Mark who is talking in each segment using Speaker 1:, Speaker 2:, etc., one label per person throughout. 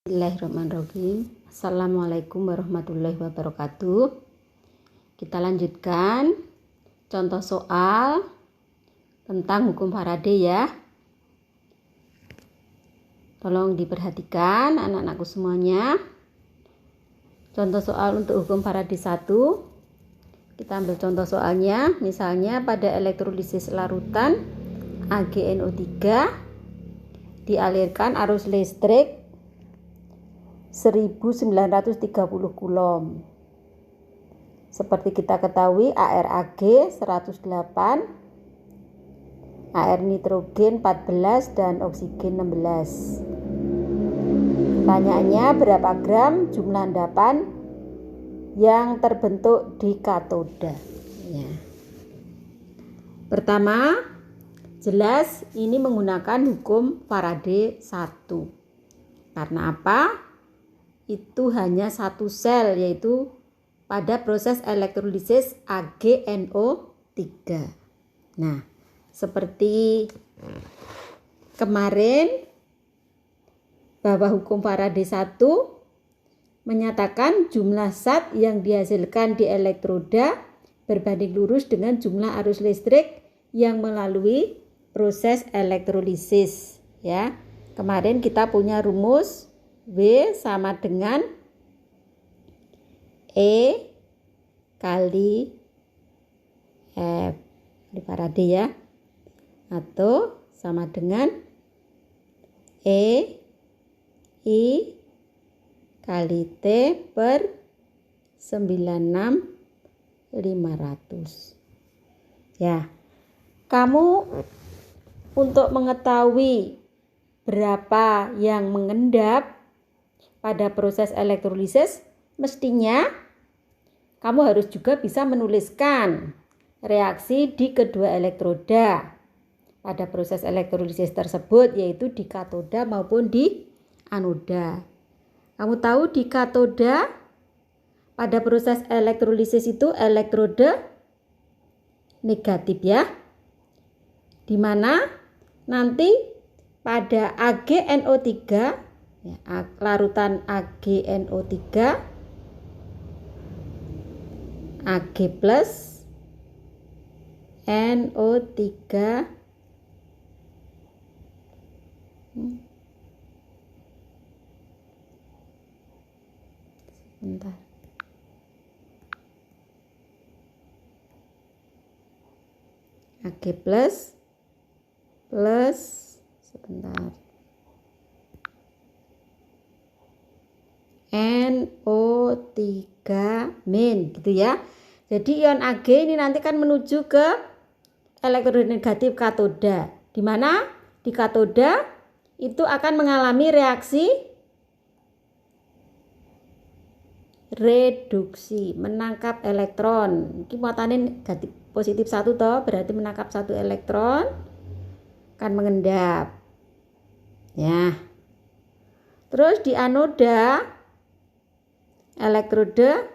Speaker 1: Bismillahirrahmanirrahim. Assalamualaikum warahmatullahi wabarakatuh. Kita lanjutkan contoh soal tentang hukum Faraday ya. Tolong diperhatikan anak-anakku semuanya. Contoh soal untuk hukum Faraday 1. Kita ambil contoh soalnya. Misalnya pada elektrolisis larutan AgNO3 dialirkan arus listrik 1930 Coulomb. Seperti kita ketahui ArAg 108, air nitrogen 14 dan oksigen 16. Pertanyaannya, berapa gram jumlah endapan yang terbentuk di katoda? Ya. Pertama, jelas ini menggunakan hukum Faraday 1. Karena apa? Itu hanya satu sel, yaitu pada proses elektrolisis AgNO3. Nah, seperti kemarin bahwa hukum Faraday 1 menyatakan jumlah zat yang dihasilkan di elektroda berbanding lurus dengan jumlah arus listrik yang melalui proses elektrolisis ya. Kemarin kita punya rumus W sama dengan E kali F di Faraday ya, atau sama dengan E I kali T per 96500 ya. Kamu untuk mengetahui berapa yang mengendap pada proses elektrolisis, mestinya kamu harus juga bisa menuliskan reaksi di kedua elektroda pada proses elektrolisis tersebut, yaitu di katoda maupun di anoda. Kamu tahu di katoda pada proses elektrolisis itu elektroda negatif ya, dimana nanti pada AgNO3 ya, larutan AgNO3 Ag plus NO3 sebentar. Ag plus sebentar NO3 min gitu ya. Jadi ion Ag ini nanti kan menuju ke elektroda negatif katoda, di mana di katoda itu akan mengalami reaksi reduksi, menangkap elektron. Ini muatannya negatif positif 1 toh, berarti menangkap 1 elektron akan mengendap. Ya. Terus di anoda elektroda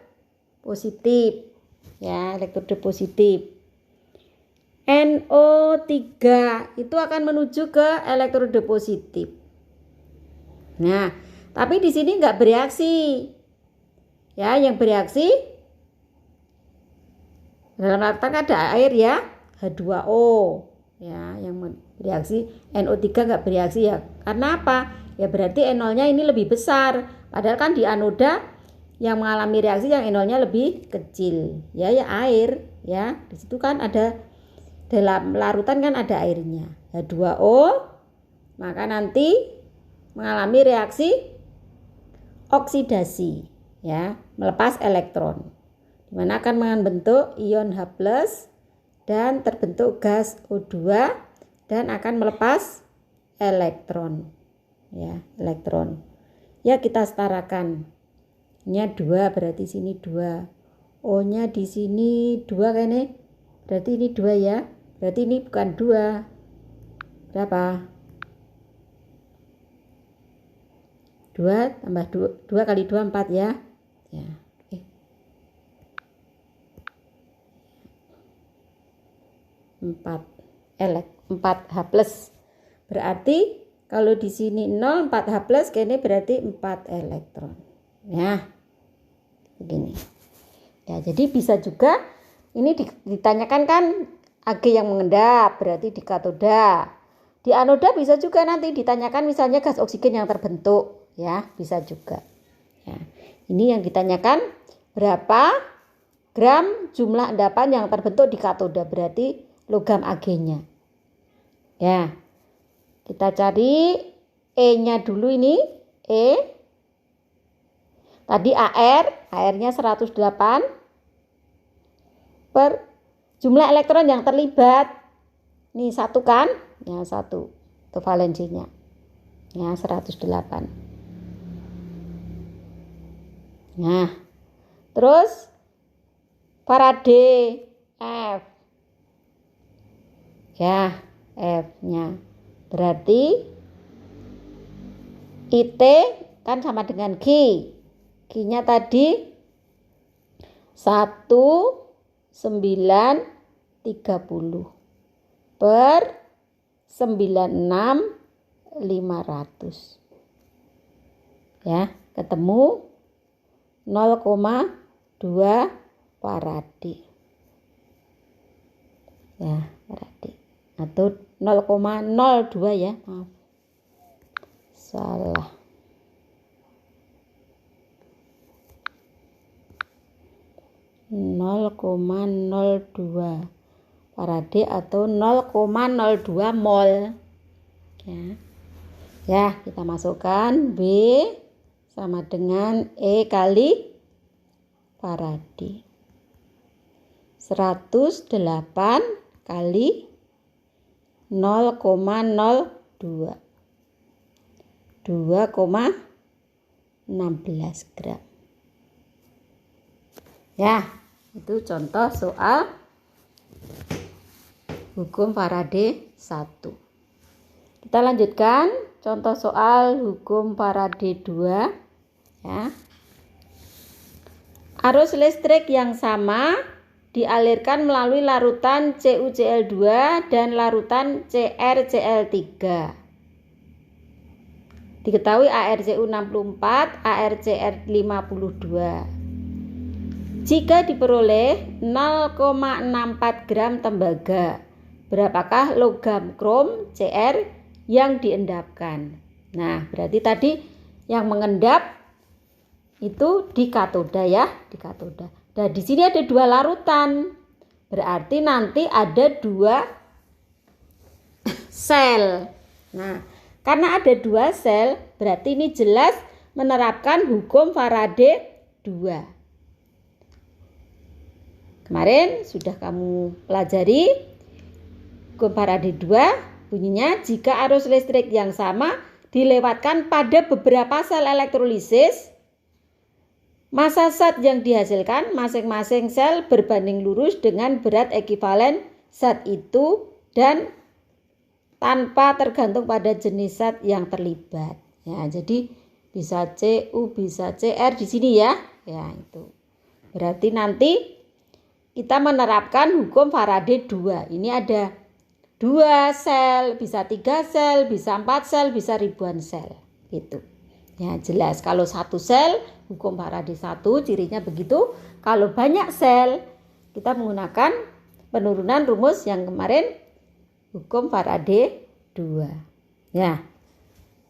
Speaker 1: positif ya, elektroda positif. NO3 itu akan menuju ke elektroda positif. Nah, tapi di sini enggak bereaksi. Ya, yang bereaksi dalam larutan ada air ya, H2O. Ya, yang bereaksi NO3 enggak bereaksi ya. Karena apa? Ya berarti NO-nya ini lebih besar. Padahal kan di anoda yang mengalami reaksi yang NO-nya lebih kecil. Ya air ya. Di situ kan ada, dalam larutan kan ada airnya. H2O, maka nanti mengalami reaksi oksidasi ya, melepas elektron. Di mana akan membentuk ion H+ dan terbentuk gas O2 dan akan melepas elektron. Ya, elektron. Ya kita setarakan. Nya 2 berarti sini 2. O-nya di sini 2 kayaknya. Berarti ini 2 ya. Berarti ini bukan 2. Berapa? 2 tambah 2 kali 2 4 ya. Ya. 4 H+. Berarti Kalau di sini 0, 4H plus, kene berarti 4 elektron. Ya, begini. Ya, jadi bisa juga ini ditanyakan kan Ag yang mengendap, berarti di katoda. Di anoda bisa juga nanti ditanyakan misalnya gas oksigen yang terbentuk, ya, bisa juga. Ya, ini yang ditanyakan berapa gram jumlah endapan yang terbentuk di katoda, berarti logam Ag-nya. Ya, kita cari E-nya dulu ini, E. Tadi AR-nya 108 per jumlah elektron yang terlibat. Ini 1 kan? Ya, 1. Itu valensinya. Ya, 108. Nah, terus Faraday F. Ya, F-nya. Berarti IT kan sama dengan G. G-nya tadi 1930 per 96500. Ya, ketemu 0,2 Faraday. Ya, Faraday. Atau 0,02 ya, maaf. Salah. 0,02 Faraday atau 0,02 mol. Ya. Ya, kita masukkan B sama dengan E kali Faraday. 108 kali 0,02. 2,16 gram. Ya, itu contoh soal hukum Faraday 1. Kita lanjutkan contoh soal hukum Faraday 2. Ya. Arus listrik yang sama dialirkan melalui larutan CuCl2 dan larutan CrCl3. Diketahui ArCu64, ArCr52. Jika diperoleh 0,64 gram tembaga, berapakah logam krom Cr yang diendapkan? Nah, berarti tadi yang mengendap itu di katoda ya, di katoda. Nah, di sini ada 2 larutan. Berarti nanti ada 2 sel. Nah, karena ada 2 sel, berarti ini jelas menerapkan hukum Faraday 2. Kemarin sudah kamu pelajari hukum Faraday 2, bunyinya jika arus listrik yang sama dilewatkan pada beberapa sel elektrolisis, massa zat yang dihasilkan masing-masing sel berbanding lurus dengan berat ekivalen zat itu dan tanpa tergantung pada jenis zat yang terlibat. Ya, jadi bisa Cu, bisa Cr di sini ya. Ya, itu. Berarti nanti kita menerapkan hukum Faraday 2. Ini ada 2 sel, bisa 3 sel, bisa 4 sel, bisa ribuan sel. Gitu. Ya, jelas kalau 1 sel, hukum Faraday 1 cirinya begitu. Kalau banyak sel, kita menggunakan penurunan rumus yang kemarin hukum Faraday 2. Ya.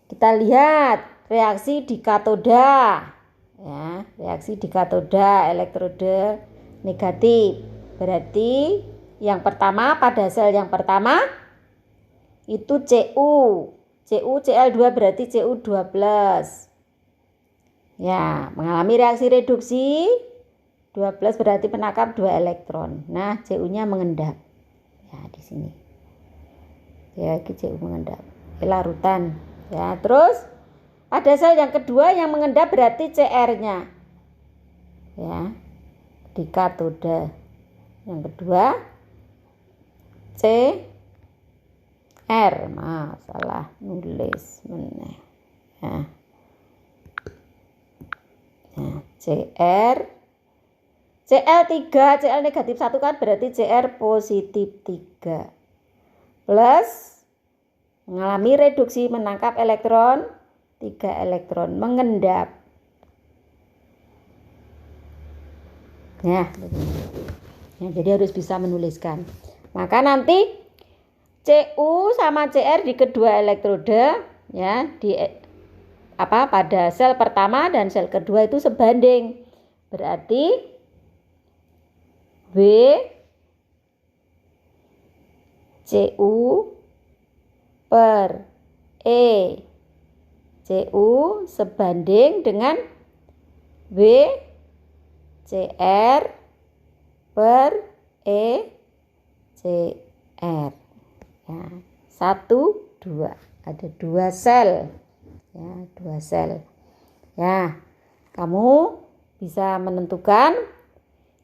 Speaker 1: Kita lihat reaksi di katoda. Ya, reaksi di katoda elektroda negatif. Berarti yang pertama pada sel yang pertama itu Cu. CuCl2 berarti Cu2+. Ya, mengalami reaksi reduksi 2+ berarti menangkap 2 elektron. Nah, Cu-nya mengendap. Ya, di sini. Ya, Cu mengendap. Larutan. Ya, terus pada sel yang kedua yang mengendap berarti Cr-nya. Ya. Di katoda yang kedua Cr, salah nulis meneh ya. Nah, Cr Cl3 Cl negatif 1 kan berarti Cr positif 3 plus mengalami reduksi, menangkap elektron, 3 elektron, mengendap. Nah, jadi harus bisa menuliskan. Maka nanti Cu sama Cr di kedua elektrode ya, pada sel pertama dan sel kedua itu sebanding. Berarti W Cu per E Cu sebanding dengan W Cr per E Cr. Ya, 1, 2. Ada 2 sel. Ya, 2 sel. Ya, kamu bisa menentukan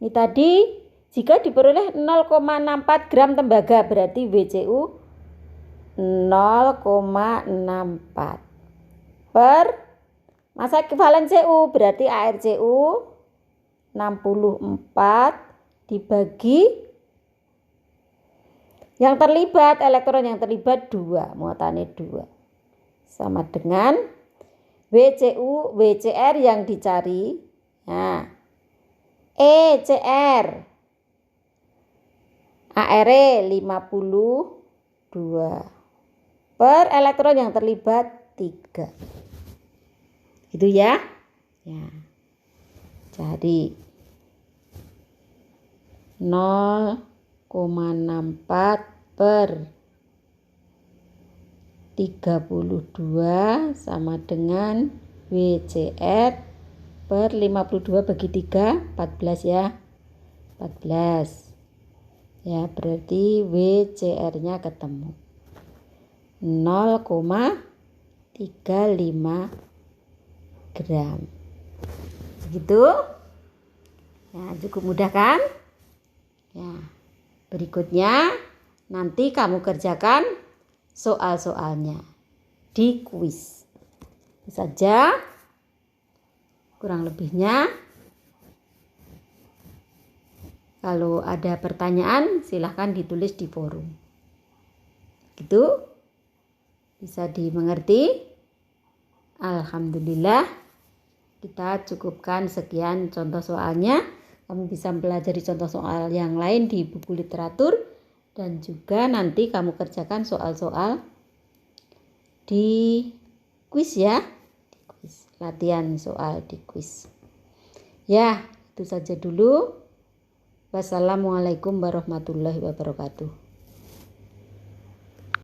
Speaker 1: ini tadi jika diperoleh 0,64 gram tembaga berarti WCU 0,64 per massa ekivalen Cu berarti ArCu 64 dibagi yang terlibat, elektron yang terlibat 2, muatannya 2 sama dengan WCR yang dicari. Nah, ECR ARE 52 per elektron yang terlibat 3. Itu ya. Ya. Jadi 0,64 per 32 sama dengan WCR per 52 bagi 3, 14 ya. 14. Ya, berarti WCR-nya ketemu 0,35 gram. Begitu. Ya, cukup mudah kan? Ya. Berikutnya nanti kamu kerjakan soal-soalnya di kuis. Itu saja. Kurang lebihnya. Kalau ada pertanyaan silahkan ditulis di forum. Gitu. Bisa dimengerti? Alhamdulillah. Kita cukupkan sekian contoh soalnya. Kamu bisa mempelajari contoh soal yang lain di buku literatur. Dan juga nanti kamu kerjakan soal-soal di kuis ya. Di kuis. Latihan soal di kuis. Ya, itu saja dulu. Wassalamualaikum warahmatullahi wabarakatuh.